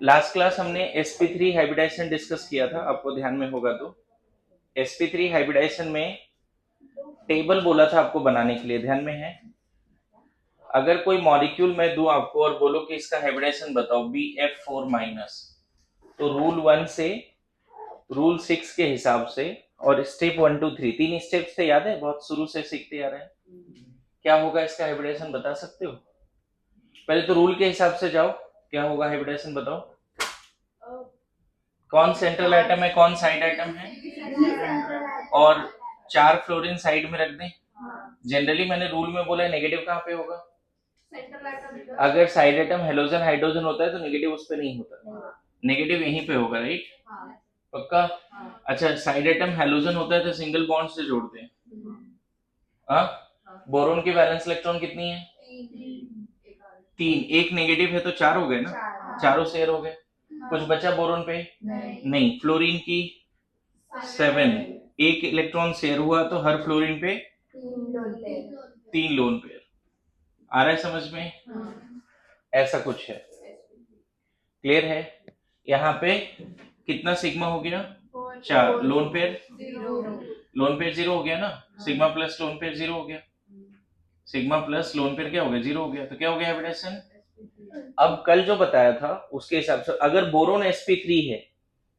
Last class हमने sp3 hybridisation discuss किया था, आपको ध्यान में होगा तो। sp3 हाइब्रिडाइजेशन में टेबल बोला था आपको बनाने के लिए, ध्यान में है? अगर कोई मॉलिक्यूल मैं दूं आपको और बोलो कि इसका हाइब्रिडाइजेशन बताओ Bf4 माइनस, तो रूल 1 से रूल 6 के हिसाब से और स्टेप 1 2 3 तीन स्टेप्स थे, याद है? बहुत शुरू से सीखते आ रहे हैं। क्या होगा इसका हाइब्रिडाइजेशन, बता सकते हो? पहले तो रूल के हिसाब से जाओ, क्या होगा हाइब्रिडाइजेशन बताओ। कौन सेंट्रल आइटम है, कौन साइड आइटम है, और 4 फ्लोरीन साइड में रख दें। जनरली मैंने रूल में बोला नेगेटिव कहाँ पे होगा? अगर साइड आइटम हेलोजन हाइड्रोजन होता है तो नेगेटिव उस पर नहीं होता, नेगेटिव यहीं पे होगा, राइट? पक्का? अच्छा, साइड आइटम हेलोजन होता है तो सिंगल बॉन्ड से जोड़ते हैं। हाँ, बोरोन की वैलेंस इलेक्ट्रॉन कितनी है? 3। एक नेगेटिव है तो 4 हो गए ना, चारों शेयर हो गए। कुछ बचा बोरोन पे? नहीं। फ्लोरीन की 7, एक इलेक्ट्रॉन शेयर हुआ तो हर फ्लोरीन पे 3 लोन पेयर। आ रहा है समझ में? ऐसा कुछ है, क्लियर है? यहाँ पे कितना सिग्मा हो गया? 4। Lone pair? लोन पेयर 0 हो गया ना, सिग्मा प्लस लोन पेयर 0 हो गया, सिग्मा प्लस लोन पेयर क्या हो गया? 0 हो गया। तो क्या हो गया हाइब्रिडाइजेशन? अब कल जो बताया था उसके हिसाब से अगर बोरोन sp3 है,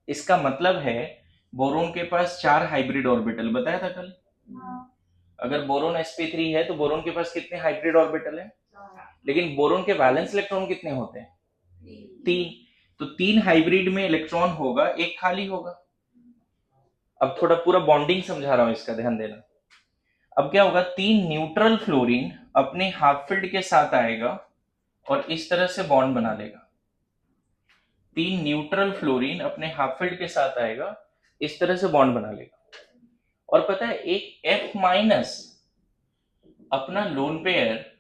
इसका मतलब है बोरोन के पास 4 हाइब्रिड ऑर्बिटल, बताया था कल। अगर बोरोन sp3 है तो बोरोन के पास कितने हाइब्रिड ऑर्बिटल है? लेकिन बोरोन के वैलेंस इलेक्ट्रॉन कितने होते हैं? 3। तो 3 हाइब्रिड में इलेक्ट्रॉन होगा, एक खाली होगा। अब थोड़ा पूरा बॉन्डिंग समझा रहा हूं, इसका ध्यान देना। अब क्या होगा, 3 न्यूट्रल फ्लोरीन अपने हाफ फील्ड के साथ आएगा और इस तरह से बॉन्ड बना लेगा। 3 न्यूट्रल फ्लोरीन अपने हाफ फील्ड के साथ आएगा, इस तरह से बॉन्ड बना लेगा। और पता है एक F माइनस अपना लोन पेयर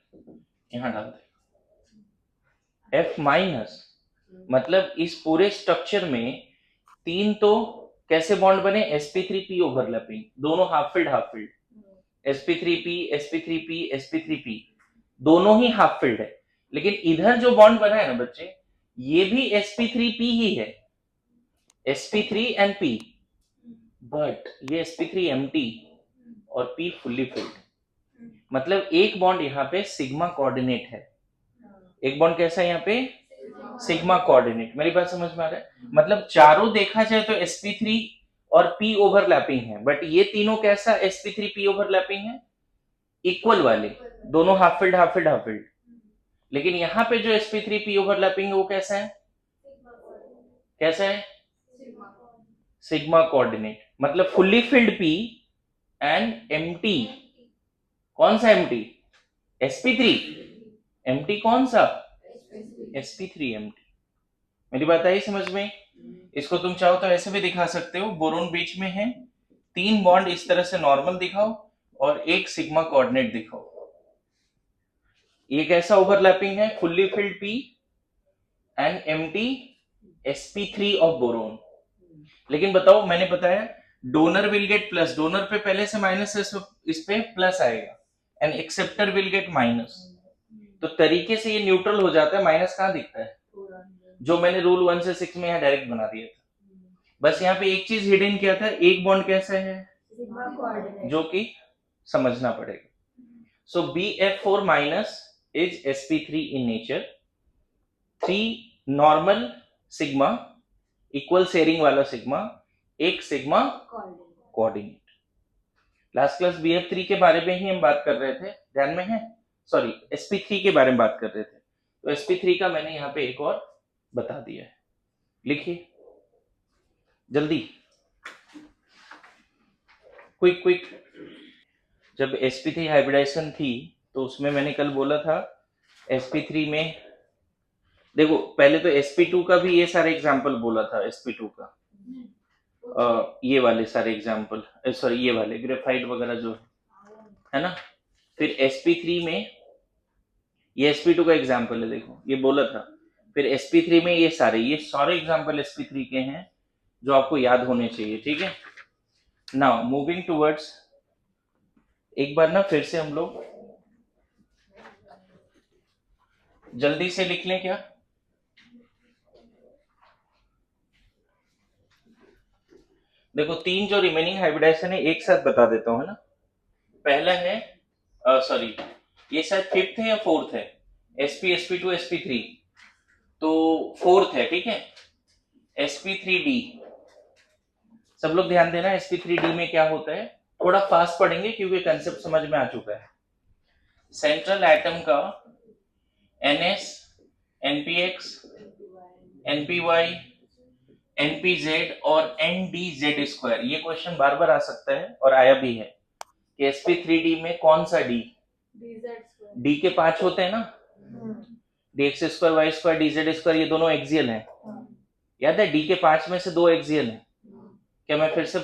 यहां डाल देगा। F माइनस मतलब इस पूरे स्ट्रक्चर में 3 तो कैसे बॉन्ड बने? sp3p ओवरलैपिंग, दोनों half field sp3p sp3p sp3p, दोनों ही हाफ फील्ड है। लेकिन इधर जो बॉन्ड बना है ना बच्चे, ये भी sp3p ही है, sp3 एंड p, बट ये sp3 empty और p फुल्ली फिल्ड। मतलब एक बॉन्ड यहाँ पे सिग्मा कोऑर्डिनेट है, एक बॉन्ड कैसा है यहाँ पे? Sigma coordinate. मेरी बात समझ में आ रहा है? मतलब चारों देखा जाए तो sp3 और p ओवरलैपिंग है, बट ये तीनों कैसा sp3p ओवरलैपिंग है? इक्वल वाले, दोनों half field half field half field. लेकिन यहाँ पे जो sp3p ओवरलैपिंग है वो कैसा है? कैसा है? Sigma coordinate. मतलब fully filled p and empty. कौन सा एम्प्टी? sp3 empty. कौन सा? sp3 empty. मेरी बात आई समझ में? इसको तुम चाहो तो ऐसे भी दिखा सकते हो, बोरोन बीच में है, 3 बॉन्ड इस तरह से नॉर्मल दिखाओ और एक सिग्मा कोऑर्डिनेट दिखाओ। ये कैसा ओवरलैपिंग है? Fully filled p and empty sp3 of boron. लेकिन बताओ, मैंने बताया donor will get plus, donor पे पहले से माइनस है, इस पे प्लस आएगा, and acceptor will get minus. तो तरीके से ये न्यूट्रल हो जाता है, माइनस कहां दिखता है? जो मैंने रूल 1 से 6 में यहाँ डायरेक्ट बना दिया था। बस यहाँ पे एक चीज हिडन किया था, एक बॉन्ड कैसा है जो कि समझना पड़ेगा। सो Bf4 minus is sp3 in nature, 3 normal sigma, equal sharing वाला सिग्मा, एक sigma coordinate. Last class Bf3 के बारे में ही हम बात कर रहे थे, ध्यान में है? सॉरी, sp3 के बारे में बात कर रहे थे, तो sp3 का मैंने यहाँ पे एक और बता दिया है, लिखिए जल्दी, क्विक क्विक। जब sp3 हाइब्रिडाइजेशन थी तो उसमें मैंने कल बोला था sp3 में, देखो पहले तो sp2 का भी ये सारे एग्जांपल बोला था, sp2 का ये वाले सारे एग्जांपल, सॉरी ये वाले ग्रेफाइट वगैरह जो है ना। फिर sp3 में ये sp2 का एग्जांपल है, देखो ये बोला था। फिर sp3 में ये सारे एग्जांपल sp3 के हैं जो आपको याद होने चाहिए, ठीक है? नाउ मूविंग टुवर्ड्स, एक बार ना फिर से हम लोग जल्दी से लिख लें क्या? देखो तीन जो रिमेनिंग हाइब्रिडाइजेशन है एक साथ बता देता हूँ, है ना। पहला है सॉरी, ये शायद फिफ्थ है या फोर्थ है, sp2 sp3, तो फोर्थ है, ठीक है। sp3d, सब लोग ध्यान देना, sp3d में क्या होता है, थोड़ा फास्ट पढ़ेंगे क्योंकि कंसेप्ट समझ में आ चुका है। सेंट्रल एटम का ns, npx, npy, npz और ndz², ये क्वेश्चन बार बार आ सकता है और आया भी है कि sp3d में कौन सा d, d के 5 होते हैं ना, dx², y², dz², ये दोनों एक्सियल हैं। याद है, d के 5 में से 2 एक्सियल हैं। क्या मैं फिर से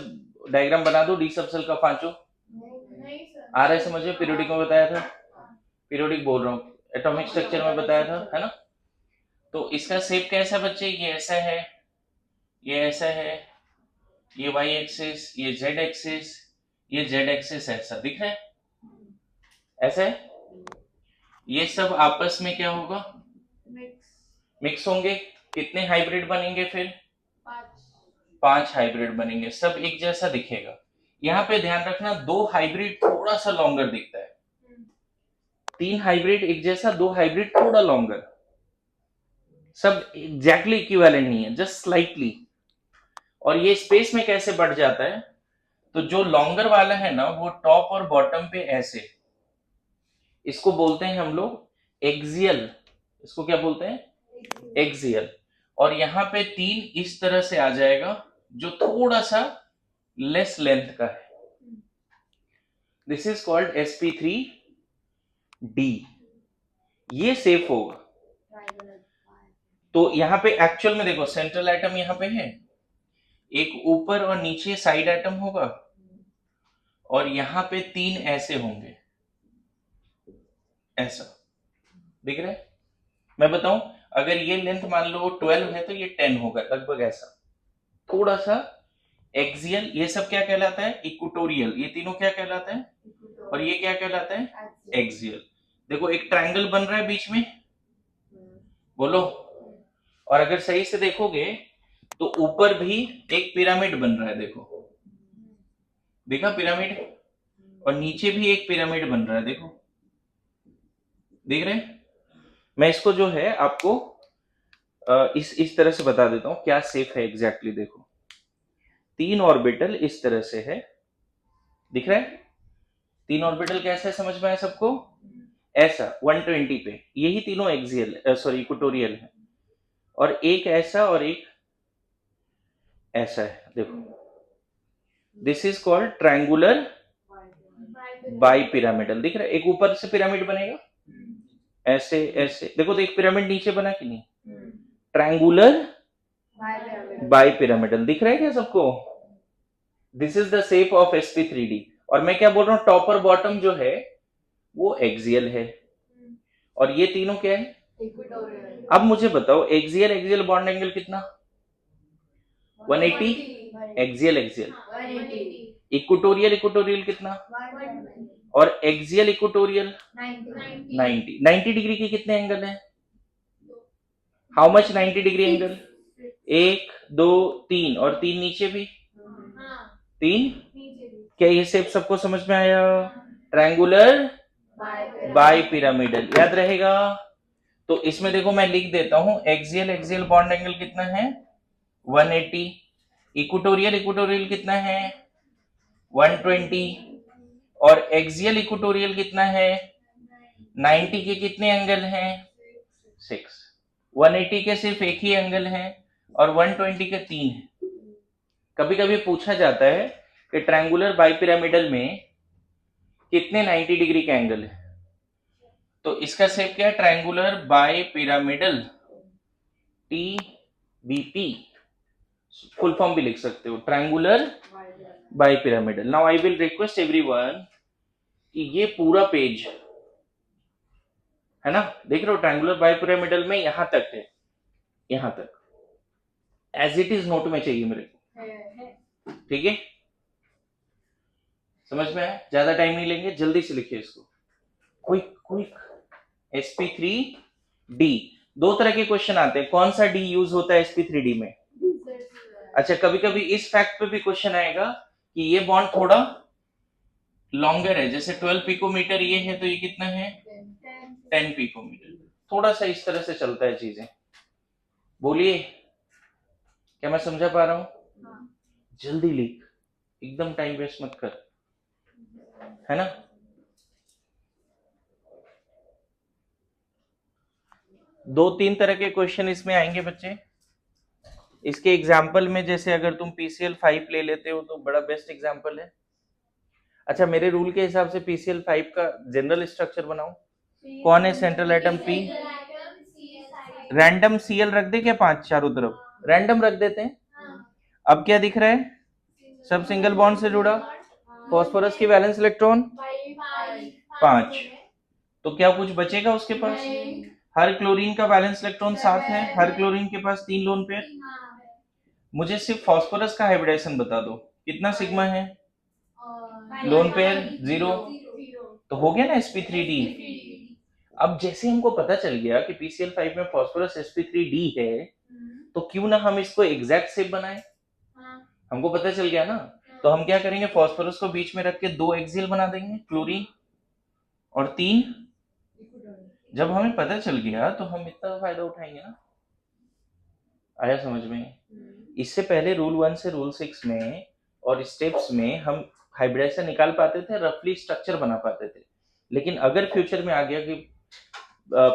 डायग्राम बना दूं डी सबसेल का पांचों? आ रहा है समझ में? पीरियोडिक में बताया था, पीरियोडिक बोल रहा हूँ, एटॉमिक स्ट्रक्चर में बताया था, है ना। तो इसका शेप कैसा बच्चे, ये ऐसा है, ये ऐसा है, ये y एक्सिस, ये z एक्सिस, ये z एक्सिस, ऐसा दिख रहा है, ऐसा है। ये सब आपस में क्या होगा, मिक्स होंगे। कितने हाइब्रिड बनेंगे फिर? 5 हाइब्रिड बनेंगे, सब एक जैसा दिखेगा। यहाँ पे ध्यान रखना, 2 हाइब्रिड थोड़ा सा लॉन्गर दिखता है, 3 हाइब्रिड एक जैसा, 2 हाइब्रिड थोड़ा लॉन्गर, सब एग्जैक्टली इक्विवेलेंट नहीं है, जस्ट स्लाइटली। और ये स्पेस में कैसे बढ़ जाता है, तो जो लॉन्गर वाला है ना वो टॉप और बॉटम पे ऐसे, इसको बोलते हैं हम लोग एक्सियल, इसको क्या बोलते हैं, एक्सियल। और यहाँ पे 3 इस तरह से आ जाएगा जो थोड़ा सा लेस लेंथ का है, दिस इज कॉल्ड sp3d, ये सेफ होगा। तो यहाँ पे एक्चुअल में देखो, सेंट्रल एटम यहाँ पे है, एक ऊपर और नीचे साइड एटम होगा, और यहाँ पे 3 ऐसे होंगे, ऐसा दिख रहा है। मैं बताऊं, अगर ये लेंथ मान लो 12 है तो ये 10 होगा, लगभग ऐसा, थोड़ा सा एक्सियल। ये सब क्या कहलाता है, इक्वेटोरियल, ये तीनों क्या कहलाता है, और ये क्या कहलाता है, एक्सियल। देखो एक ट्रायंगल बन रहा है बीच में, बोलो। और अगर सही से देखोगे तो ऊपर भी एक पिरामिड बन रहा है, देखो, देखा पिरामिड, और नीचे भी एक पिरामिड बन रहा है, देखो, देख रहे हैं। मैं इसको जो है आपको इस तरह से बता देता हूं क्या सेफ है एग्जैक्टली। देखो 3 ऑर्बिटल इस तरह से है, दिख रहा है, 3 ऑर्बिटल कैसा है, समझ में आया सबको, ऐसा 120 पे, यही तीनों एक्सियल सॉरी इक्वेटोरियल है, और एक ऐसा और एक ऐसा है, देखो, this is called triangular bi pyramidal. दिख रहा है, एक ऊपर से पिरामिड बनेगा ऐसे ऐसे, देखो तो एक पिरामिड नीचे बना कि नहीं, ट्रायंगुलर बाई पिरामिडल, दिख रहा है क्या सबको। This is the shape of sp3d। और मैं क्या बोल रहा हूँ, टॉप और बॉटम जो है वो एक्सियल है, और ये तीनों क्या है, इक्वेटोरियल। अब मुझे बताओ, एक्सियल एक्सियल बॉन्ड एंगल कितना, 180, एक्सियल एक्सियल, इक्वेटोरियल इक्वेटोरियल कितना, और एक्सियल इक्वेटोरियल 90 डिग्री के कितने एंगल है, हाउ मच 90 डिग्री एंगल, 1 2 3, और 3 नीचे भी, 3। क्या ये शेप सबको समझ में आया, ट्रायंगुलर बाई पिरामिडल, याद रहेगा। तो इसमें देखो मैं लिख देता हूं, एक्सियल एक्सियल बॉन्ड एंगल कितना है, 180, इक्वेटोरियल इक्वेटोरियल कितना है, 120, और एक्सियल इक्वेटोरियल कितना है, 90 के कितने एंगल हैं, 6। 180 के सिर्फ एक ही एंगल है, और 120 के 3 है। कभी कभी पूछा जाता है कि ट्रायंगुलर बाइपिरामिडल में कितने 90 डिग्री के एंगल है, तो इसका शेप क्या है, triangular bipyramidal, TBP, full form भी लिख सकते हो, triangular bipyramidal. Now I will request everyone कि ये पूरा पेज है ना, देख रहे हो, ट्रायंगुलर बाइपिरामिडल में यहां तक है, यहां तक एज इट इज नोट में चाहिए मेरे को, ठीक है, समझ में आया। ज्यादा टाइम नहीं लेंगे, जल्दी से लिखिए इसको, क्विक क्विक। sp3d, 2 तरह के क्वेश्चन आते हैं, कौन सा d यूज होता है sp3d में, अच्छा, कभी कभी इस फैक्ट पे भी क्वेश्चन आएगा कि ये बॉन्ड थोड़ा लॉन्गर है, जैसे 12 पिकोमीटर ये है तो ये कितना है 10 पिकोमीटर। थोड़ा सा इस तरह से चलता है चीजें। बोलिए, क्या मैं समझा पा रहा हूँ? हाँ। जल्दी लिख, एकदम टाइम वेस्ट मत कर, है ना। दो तीन तरह के क्वेश्चन इसमें आएंगे बच्चे। इसके एग्जाम्पल में जैसे अगर तुम PCL 5 ले लेते हो तो बड़ा बेस्ट एग्जाम्पल है। अच्छा, मेरे रूल के हिसाब से PCL 5 का जनरल स्ट्रक्चर बनाओ। कौन है central atom P? Random CL रख दे क्या 5 चारों तरफ? रैंडम रख देते हैं। अब क्या दिख रहा है? सब सिंगल बॉन्ड से जुड़ा। फॉस्फोरस की वैलेंस इलेक्ट्रॉन 5। तो क्या कुछ बचेगा उसके पास? हर क्लोरीन का वैलेंस इलेक्ट्रॉन 7 है, हर क्लोरीन के पास 3 लोन पेयर। मुझे सिर्फ फॉस्फोरस का हाइब्रिडेशन बता दो, कितना सिग्मा है? Lone pair 0। तो हो गया ना sp3d। अब जैसे हमको पता चल गया कि PCl5 में फॉस्फोरस sp3d है, तो क्यों ना हम इसको एग्जैक्ट शेप बनाएं। हमको पता चल गया ना, तो हम क्या करेंगे, फॉस्फोरस को बीच में रख के 2 एक्सियल बना देंगे, क्लोरीन और 3। जब हमें पता चल गया तो हम इतना फायदा उठाएंगे ना। आया समझ में? इससे पहले रूल 1 से रूल 6 में और स्टेप्स में हम हाइब्रिडेशन निकाल पाते थे, रफली स्ट्रक्चर बना पाते थे। लेकिन अगर फ्यूचर में आ गया कि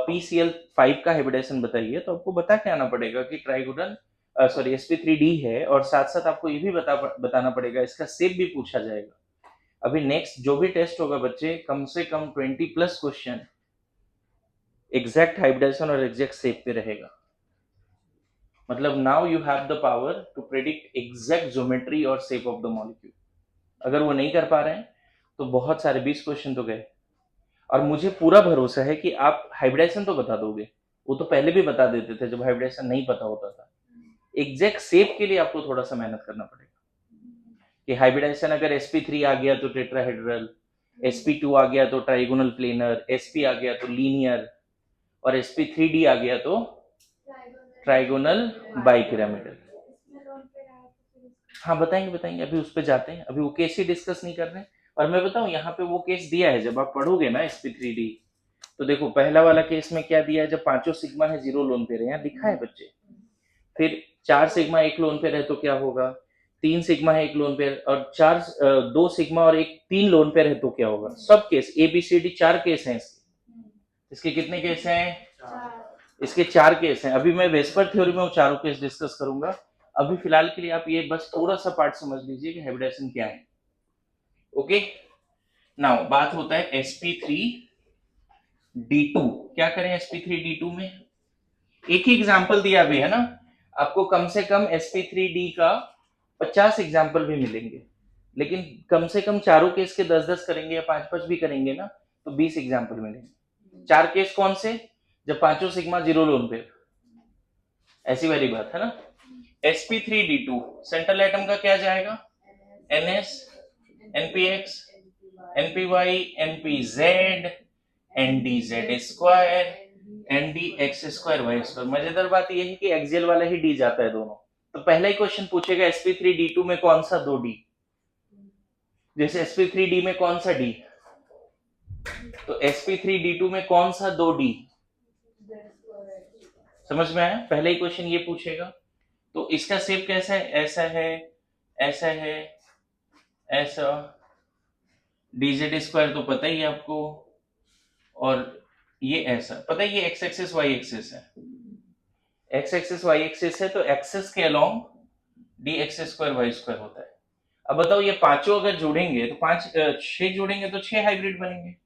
PCl5 का हाइब्रिडेशन बताइए, तो आपको बता के आना पड़ेगा कि ट्राइगोनल sp3d है, और साथ साथ आपको ये भी बताना पड़ेगा, इसका शेप भी पूछा जाएगा। अभी नेक्स्ट जो भी टेस्ट होगा बच्चे, कम से कम 20+ क्वेश्चन एग्जैक्ट हाइब्रिडेशन और एग्जैक्ट शेप पे रहेगा। मतलब now you have the power to predict exact geometry और शेप ऑफ द मॉलिक्यूल। अगर वो नहीं कर पा रहे हैं तो बहुत सारे 20 क्वेश्चन तो गए। और मुझे पूरा भरोसा है कि आप हाइब्रिडेशन तो बता दोगे, वो तो पहले भी बता देते थे जब हाइब्रिडेशन नहीं पता होता था। एग्जैक्ट शेप के लिए आपको थोड़ा सा मेहनत करना पड़ेगा कि हाइब्रिडेशन अगर sp3 आ गया तो टेट्राहेड्रल, sp2 आ गया तो ट्राइगोनल प्लेनर, sp आ गया तो लीनियर, और sp3d आ गया तो ट्राइगोनल बाइपिरामिडल। हाँ बताएंगे बताएंगे, अभी उस पर जाते हैं, अभी वो केस ही डिस्कस नहीं कर रहे हैं। और मैं बताऊं, यहाँ पे वो केस दिया है, जब आप पढ़ोगे ना sp3d, तो देखो पहला वाला केस में क्या दिया है, जब 5 सिग्मा है 0 लोन पेयर है, यहाँ लिखा है बच्चे। फिर 4 सिग्मा 1 लोन पेयर है तो क्या होगा, 3 सिग्मा है 1 लोन पेयर, और 2 सिग्मा और 3 लोन पेयर है तो क्या होगा। सब केस ABCD 4 केस हैं इसके कितने केस हैं? इसके 4 केस हैं। अभी मैं वेस्पर थ्योरी में वो चारों केस डिस्कस करूंगा। अभी फिलहाल के लिए आप ये बस थोड़ा सा पार्ट समझ लीजिए कि हाइब्रिडेशन क्या है। ओके, नाउ बात होता है sp3d2। क्या करें sp3d2 में? एक ही एग्जांपल दिया भी है ना, आपको कम से कम sp3d का 50 एग्जांपल भी मिलेंगे, लेकिन कम से कम चारों केस के 10-10 करेंगे या 5-5 भी करेंगे ना, तो 20 एग्जांपल मिलेंगे। 4 केस कौन से? जब 5 सिग्मा 0 लोन पे, ऐसी वाली बात है ना। sp3d2 सेंट्रल एटम का क्या जाएगा? ns, npx, npy, npz, ndz square, ndx square y square. मजेदार बात यह है कि एक्सियल वाला ही डी जाता है दोनों। तो पहला ही क्वेश्चन पूछेगा sp3d2 में कौन सा 2d, जैसे sp3d में कौन सा d, तो sp3d2 में कौन सा 2d। समझ में आया? पहले ही क्वेश्चन ये पूछेगा। तो इसका शेप कैसा है? ऐसा है, ऐसा है, ऐसा। dz स्क्वायर तो पता ही है आपको, और ये ऐसा पता है, ये एक्स एक्सिस वाई एक्सिस है, एक्स एक्सिस वाई एक्सिस है, तो एक्सिस के along dx square y square होता है। अब बताओ, ये पांचों अगर जोड़ेंगे तो 6 जोड़ेंगे तो 6 हाइब्रिड बनेंगे।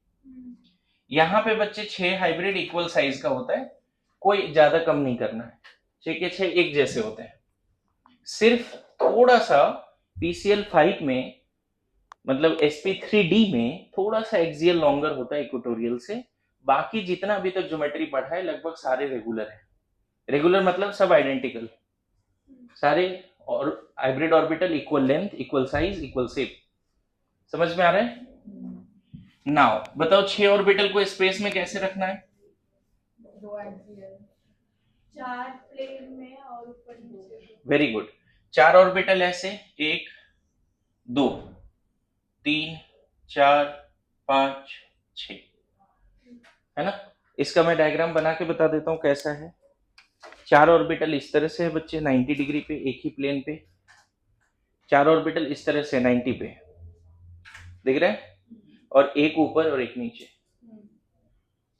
यहाँ पे बच्चे 6 हाइब्रिड इक्वल साइज का होता है, कोई ज्यादा कम नहीं करना है, 6 के 6 एक जैसे होते हैं। सिर्फ थोड़ा सा PCl5 में, मतलब sp3d में थोड़ा सा एक्सियल लॉन्गर होता है इक्वेटोरियल से। बाकी जितना अभी तक ज्योमेट्री पढ़ा है लगभग सारे रेगुलर है। रेगुलर मतलब सब आइडेंटिकल, सारे, और hybrid orbital equal length, equal size, equal shape. समझ में आ रहा है? नाउ बताओ 6 ऑर्बिटल को स्पेस में कैसे रखना है? 4 प्लेन में और ऊपर नीचे। Very good. 4 ऑर्बिटल ऐसे, 1 2 3 4 5 6, है ना। इसका मैं डायग्राम बना के बता देता हूं कैसा है। 4 ऑर्बिटल इस तरह से है बच्चे, 90 डिग्री पे, एक ही प्लेन पे। 4 ऑर्बिटल इस तरह से 90 पे, दिख रहा है, और एक ऊपर और एक नीचे।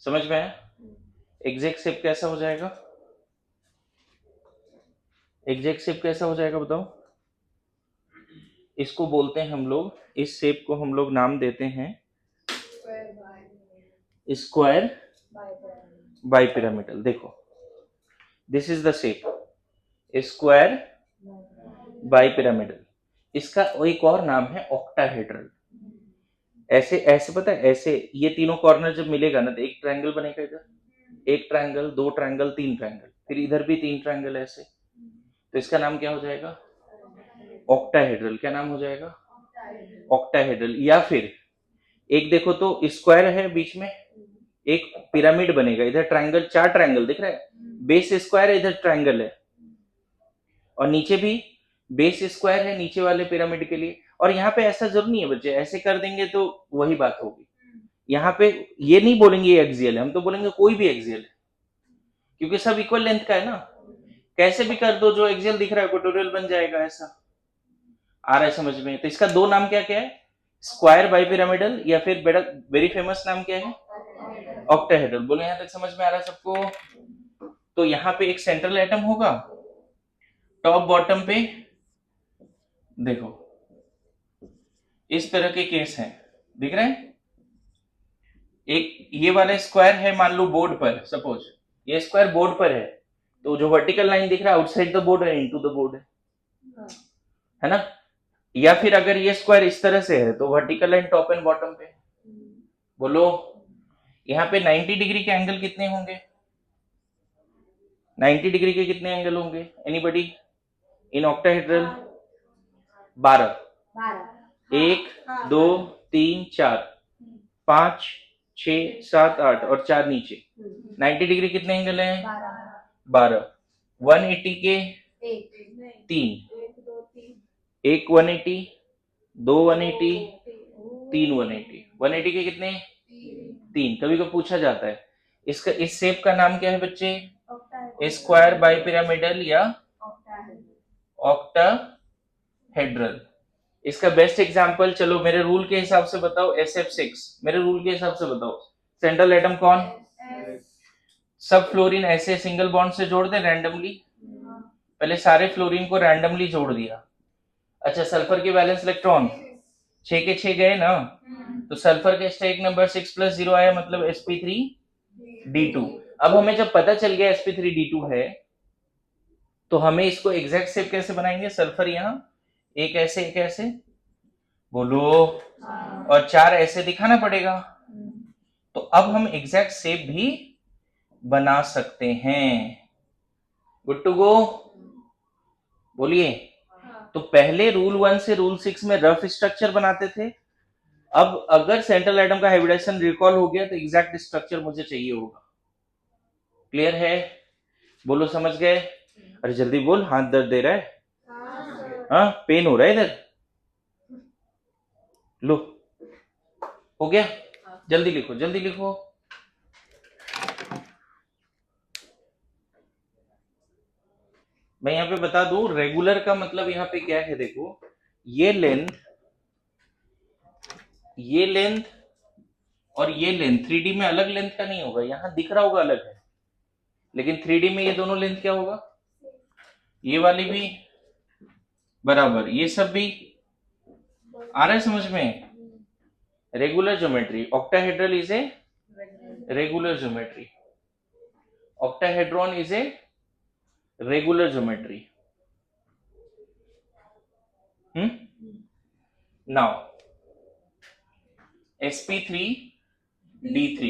समझ में आया? एग्जैक्ट शेप कैसा हो जाएगा? एग्जैक्ट शेप कैसा हो जाएगा बताओ? इसको बोलते हैं हम लोग, इस शेप को हम लोग नाम देते हैं स्क्वायर बाई पिरामिडल। देखो, this is the shape, square bi pyramidal. इसका एक और नाम है ऑक्टाहेड्रल। ऐसे ऐसे पता है, ऐसे ये तीनों कॉर्नर जब मिलेगा ना तो एक ट्रायंगल बनेगा। इधर एक ट्रायंगल, दो ट्रायंगल, तीन ट्रायंगल, फिर इधर भी 3 ट्रायंगल ऐसे। तो इसका नाम क्या हो जाएगा? ऑक्टाहेड्रल। क्या नाम हो जाएगा? ऑक्टाहेड्रल। या फिर एक देखो तो स्क्वायर है बीच में, एक पिरामिड बनेगा, इधर ट्रायंगल, 4 ट्रायंगल दिख रहा है, बेस स्क्वायर है, इधर ट्रायंगल है, और नीचे भी बेस स्क्वायर है नीचे वाले पिरामिड के लिए। और यहाँ पे ऐसा जरूर नहीं है बच्चे, ऐसे कर देंगे तो वही बात होगी। यहाँ पे ये नहीं बोलेंगे ये एक्सियल है, हम तो बोलेंगे कोई भी एक्सियल है, क्योंकि सब इक्वल लेंथ का है ना। कैसे भी कर दो, जो एक्सियल दिख रहा है इक्वेटोरियल बन जाएगा। ऐसा आ रहा है समझ में? तो इसका दो नाम क्या क्या है? स्क्वायर बाई पिरामिडल, या फिर बड़ा वेरी फेमस नाम क्या है? ऑक्टाहेड्रल। बोलो यहाँ तक समझ में आ रहा है सबको? तो यहाँ पे एक सेंट्रल एटम होगा, टॉप बॉटम पे देखो इस तरह के केस हैं, दिख रहे हैं। एक ये वाला स्क्वायर है, मान लो बोर्ड पर, सपोज ये स्क्वायर बोर्ड पर है, तो जो वर्टिकल लाइन दिख रहा है आउटसाइड द बोर्ड है, इनटू द बोर्ड है ना। या फिर अगर ये स्क्वायर इस तरह से है तो vertical line top and bottom पे। बोलो यहाँ पे 90 डिग्री के एंगल कितने होंगे? 90 डिग्री के कितने एंगल होंगे? Anybody in octahedral? 12। 1 2 3 4 5 6 7 8 और 4 नीचे। 90 डिग्री कितने एंगल हैं? 12। 180 के 3, एक 180, दो 180, तीन 180। 180 के कितने? 3। कभी कभी पूछा जाता है इसका, इस शेप का नाम क्या है बच्चे? स्क्वायर बाई पिरामिडल या ऑक्टाहेड्रल। इसका बेस्ट एग्जांपल, चलो मेरे रूल के हिसाब से बताओ, SF6, मेरे रूल के हिसाब से बताओ, सेंट्रल एटम कौन? सब फ्लोरीन ऐसे सिंगल बॉन्ड से जोड़ दे रैंडमली। पहले सारे फ्लोरीन को रैंडमली जोड़ दिया। अच्छा, सल्फर के वैलेंस इलेक्ट्रॉन 6 के 6 गए ना, तो सल्फर का स्टेक नंबर 6 + 0 आया, मतलब sp3d2। अब हमें जब पता चल गया sp3d2 है, तो हमें इसको एग्जैक्ट शेप कैसे बनाएंगे? सल्फर यहाँ एक ऐसे एक ऐसे, बोलो, और 4 ऐसे दिखाना पड़ेगा। तो अब हम एग्जैक्ट शेप भी बना सकते हैं। Good to go? बोलिए। तो पहले रूल 1 से रूल 6 में रफ स्ट्रक्चर बनाते थे, अब अगर सेंट्रल एटम का हाइब्रिडाइजेशन रिकॉल हो गया तो एग्जैक्ट स्ट्रक्चर मुझे चाहिए होगा। क्लियर है? बोलो समझ गए? अरे जल्दी बोल, हाथ दर्द दे रहा है? हाँ, पेन हो रहा है इधर? लो, हो गया? जल्दी लिखो, जल्दी लिखो। मैं यहाँ पे बता दूं, रेगुलर का मतलब यहाँ पे क्या है, देखो ये लेंथ और ये लेंथ 3D में अलग लेंथ का नहीं होगा। यहाँ दिख रहा होगा अलग है, लेकिन 3D में ये दोनों लेंथ क्या होगा? ये वाली भी बराबर, ये सब भी। आ रहा है समझ में? Regular geometry. Octahedral is a regular geometry, octahedron is a regular geometry. Now sp3d3,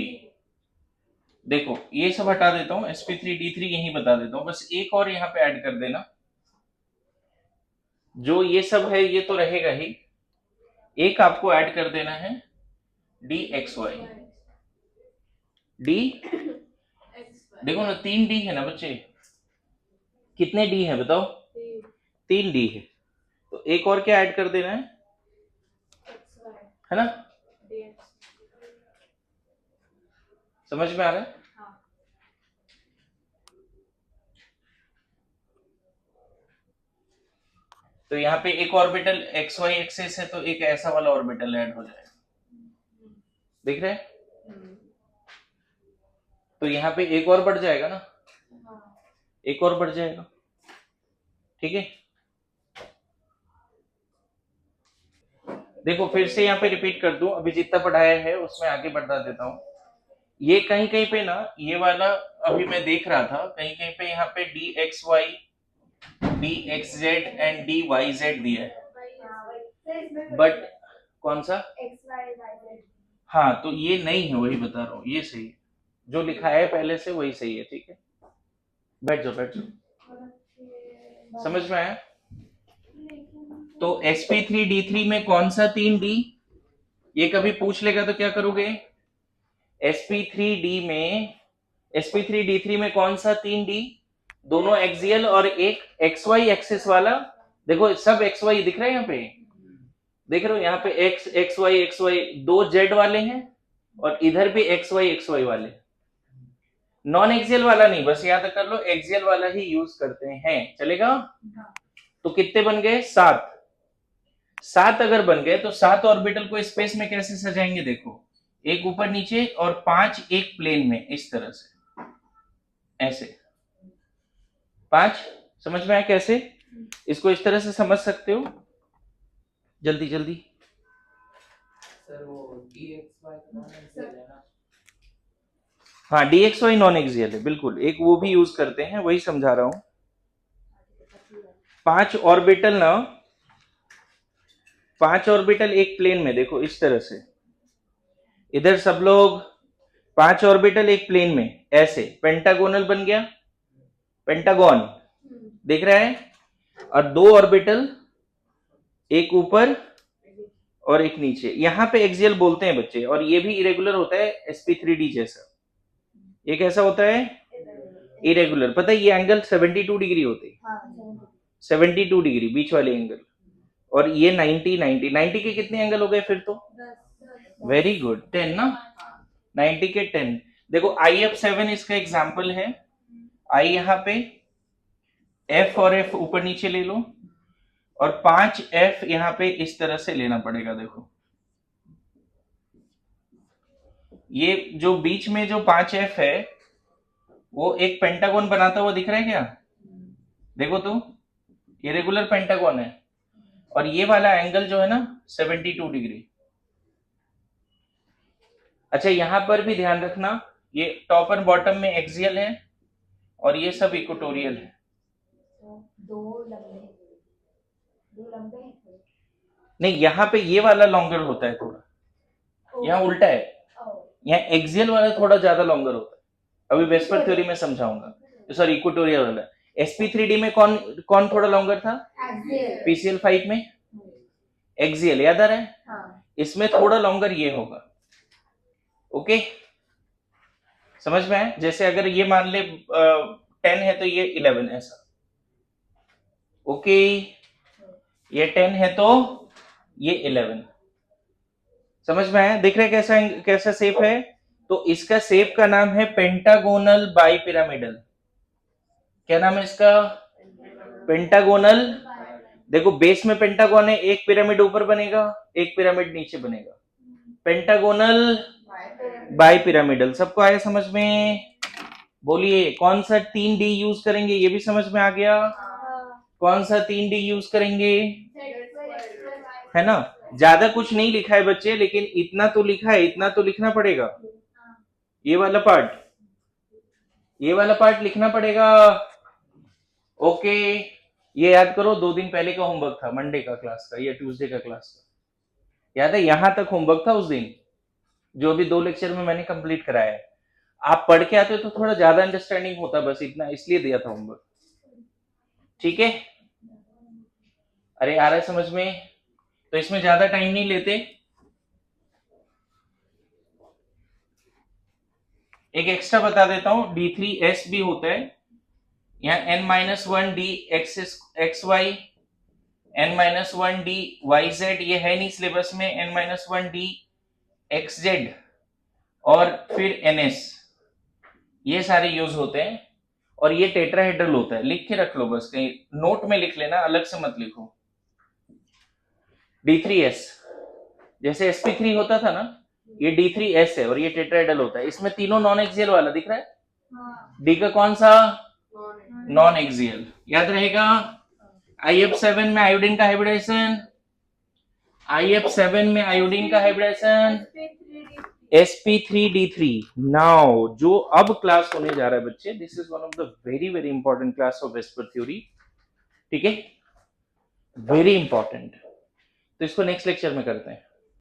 देखो ये सब हटा देता हूं, sp3d3 यही बता देता हूं, बस एक और यहां पे ऐड कर देना। जो ये सब है ये तो रहेगा ही, एक आपको ऐड कर देना है dxy। डी, देखो ना 3 डी है ना बच्चे, कितने डी है बताओ? 3D है, तो एक और क्या ऐड कर देना है ना? समझ में आ रहा है? तो यहाँ पे एक ऑर्बिटल एक्स वाई एक्सिस है, तो एक ऐसा वाला ऑर्बिटल ऐड हो जाएगा, देख रहे हैं? तो यहाँ पे एक और बढ़ जाएगा ना, एक और बढ़ जाएगा, ठीक है? देखो फिर से यहाँ पे रिपीट कर दूं, अभी जितना पढ़ाया है उसमें आगे बढ़ा देता हूँ। ये कहीं कहीं पे ना, ये वाला अभी मैं देख रहा था, कहीं कहीं पे यहाँ पे d x y, d x z and d y z दिया है, बट कौन सा? हाँ, तो ये नहीं है, वही बता रहा हूँ, ये सही है, जो लिखा है पहले से वही सही है, ठीक है? बैठ जाओ बैठ जाओ, समझ में आया? तो sp3d3 में कौन सा 3d, ये कभी पूछ लेगा तो क्या करोगे? sp3d में, sp3d3 में कौन सा 3d? दोनों एक्सियल और एक xy एक्सिस वाला। देखो सब xy दिख रहा है यहाँ पे, देख रहे हो? यहाँ पे xy दो z वाले हैं और इधर भी xy वाले। नॉन एक्सियल वाला नहीं, बस याद कर लो एक्सियल वाला ही यूज करते हैं, चलेगा? तो कितने बन गए? 7। 7 अगर बन गए तो 7 ऑर्बिटल को स्पेस में कैसे सजाएंगे? देखो, एक ऊपर नीचे और 5 एक प्लेन में, इस तरह से, ऐसे 5। समझ में आया कैसे? इसको इस तरह से समझ सकते हो, जल्दी जल्दी। सर वो dxy है ना? हाँ, dxy नॉन एक्सियल है, बिल्कुल, एक वो भी यूज करते हैं, वही समझा रहा हूं। 5 ऑर्बिटल ना, 5 ऑर्बिटल एक प्लेन में, देखो इस तरह से, इधर सब लोग 5 ऑर्बिटल एक प्लेन में, ऐसे पेंटागोनल बन गया, पेंटागन, देख रहा है? और 2 ऑर्बिटल, एक ऊपर और एक नीचे, यहां पे एक्सियल बोलते हैं बच्चे, और ये भी इरेगुलर होता है sp3d जैसा। ये कैसा होता है? इरेगुलर। पता है ये एंगल 72 डिग्री होते हैं, 72 डिग्री बीच वाले एंगल, और ये 90 के कितने एंगल हो गए फिर? तो वेरी गुड, 10 ना, 90 के 10। देखो IF7 इसका एग्जाम्पल है। आई यहाँ पे, F और F ऊपर नीचे ले लो, और 5F यहाँ पे इस तरह से लेना पड़ेगा। देखो ये जो बीच में जो 5F है वो एक पेंटागन बनाता हुआ दिख रहा है क्या? देखो तो, ये रेगुलर पेंटागन है, और ये वाला एंगल जो है ना 72 डिग्री। अच्छा यहां पर भी ध्यान रखना, ये टॉप एंड बॉटम में एक्सियल है और ये सब इक्वेटोरियल है। दो लंबे नहीं, यहाँ पे ये वाला लॉन्गर होता है थोड़ा, यहाँ उल्टा है, यहाँ एक्सियल वाला थोड़ा ज्यादा लॉन्गर होता है। अभी वेस्पर थ्योरी में समझाऊंगा, सॉरी इक्वेटोरियल वाला। sp3d में कौन कौन थोड़ा लॉन्गर था? pcl5 में एक्सियल, याद आ रहा है? हाँ। इसमें थोड़ा लॉन्गर ये होगा, ओके? समझ में आया? जैसे अगर ये मान ले 10 है तो ये 11 ऐसा, ओके? ये 10 है तो ये 11, समझ में आया? देख रहे कैसा कैसा शेप है? तो इसका शेप का नाम है पेंटागोनल बाइपिरामिडल। क्या नाम है इसका? पेंटागोनल। देखो बेस में पेंटागन है, एक पिरामिड ऊपर बनेगा, एक पिरामिड नीचे बनेगा, पेंटागोनल बाइपिरामिडल। सबको आया समझ में? बोलिए कौन सा 3D यूज करेंगे? ये भी समझ में आ गया? कौन सा 3D यूज करेंगे? है ना? ज्यादा कुछ नहीं लिखा है बच्चे, लेकिन इतना तो लिखा है, इतना तो लिखना पड़ेगा। ये वाला पार्ट, ये वाला पार्ट लिखना पड़ेगा, ओके? ये याद करो, 2 दिन पहले का होमवर्क था, मंडे का क्लास का या ट्यूसडे का क्लास का, याद है? यहां तक होमवर्क था उस दिन, जो अभी 2 लेक्चर में मैंने कंप्लीट कराया है। आप पढ़ के आते तो थोड़ा ज्यादा अंडरस्टैंडिंग होता, बस इतना, इसलिए दिया था होमवर्क, ठीक है? अरे आ रहा है समझ में? तो इसमें ज्यादा टाइम नहीं लेते, एक एक्स्ट्रा बता देता हूं, D3S भी होता है, यहाँ n-1 D x y n-1 d y z, ये है नहीं सिलेबस में, n-1 डी एक्स जेड और फिर ns, ये सारे यूज होते हैं। और ये टेट्राहेड्रल होता है, लिख के रख लो बस, कहीं नोट में लिख लेना, अलग से मत लिखो। D3S जैसे sp3 होता था ना, ये D3S है और ये टेट्राहेड्रल होता है। इसमें तीनों नॉन एक्सियल वाला दिख रहा है, डी का कौन सा, नॉन एक्सियल, याद रहेगा। IF7 में आयोडीन का हाइब्रिडेशन, IF7 में आयोडीन का हाइब्रिडेशन sp3d3। नाउ जो अब क्लास होने जा रहा है बच्चे, this is one of the very very important class of VSEPR theory, ठीक है, वेरी इंपॉर्टेंट। तो इसको नेक्स्ट लेक्चर में करते हैं।